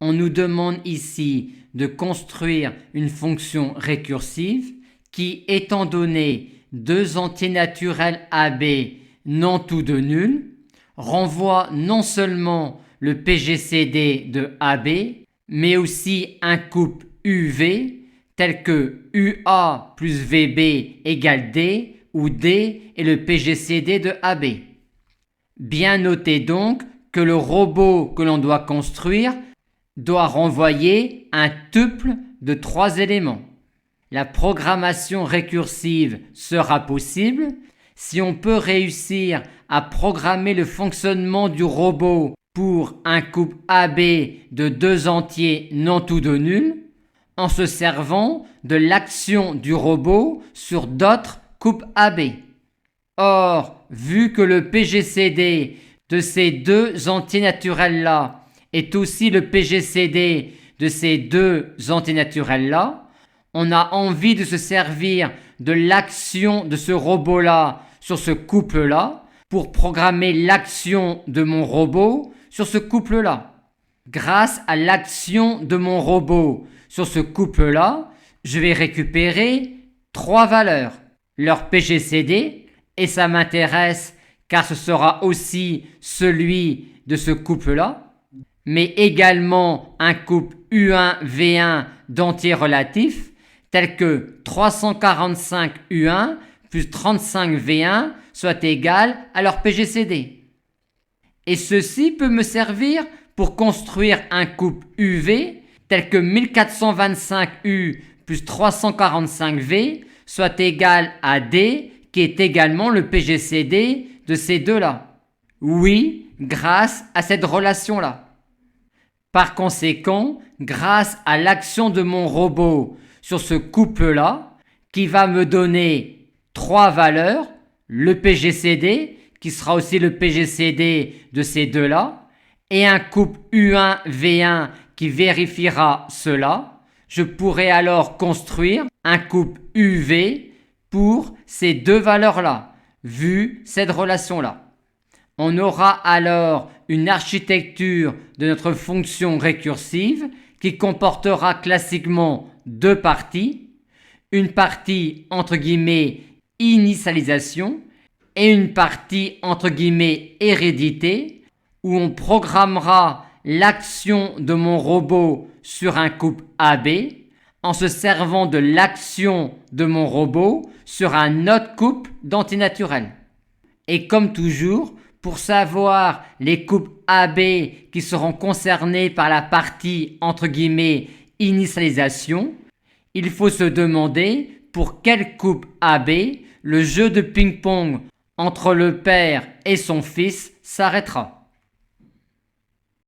On nous demande ici de construire une fonction récursive qui, étant donné deux entiers naturels AB non tous deux nuls, renvoie non seulement le PGCD de AB, mais aussi un couple UV tel que UA plus VB égale D, où D est le PGCD de AB. Bien noter donc que le robot que l'on doit construire doit renvoyer un tuple de 3 éléments. La programmation récursive sera possible si on peut réussir à programmer le fonctionnement du robot pour un couple AB de deux entiers non tous deux nuls en se servant de l'action du robot sur d'autres couples AB. Or, vu que le PGCD de ces deux entiers naturels-là est aussi le PGCD de ces deux entiers naturels-là, on a envie de se servir de l'action de ce robot-là sur ce couple-là pour programmer l'action de mon robot sur ce couple-là. Grâce à l'action de mon robot sur ce couple-là, je vais récupérer 3 valeurs. Leur PGCD, et ça m'intéresse car ce sera aussi celui de ce couple-là, mais également un couple U1-V1 d'entiers relatifs, tel que 345U1 plus 35V1 soit égal à leur PGCD. Et ceci peut me servir pour construire un couple UV tel que 1425U plus 345V soit égal à D, qui est également le PGCD de ces deux-là. Oui, grâce à cette relation-là. Par conséquent, grâce à l'action de mon robot sur ce couple-là, qui va me donner 3 valeurs, le PGCD, qui sera aussi le PGCD de ces deux-là, et un couple U1-V1 qui vérifiera cela, je pourrai alors construire un couple UV pour ces deux valeurs-là, vu cette relation-là. On aura alors une architecture de notre fonction récursive qui comportera classiquement 2 parties, une partie entre guillemets initialisation et une partie entre guillemets hérédité, où on programmera l'action de mon robot sur un couple AB en se servant de l'action de mon robot sur un autre couple d'entiers naturels. Et comme toujours, pour savoir les couples AB qui seront concernés par la partie entre guillemets initialisation, il faut se demander pour quel couple AB le jeu de ping-pong entre le père et son fils s'arrêtera.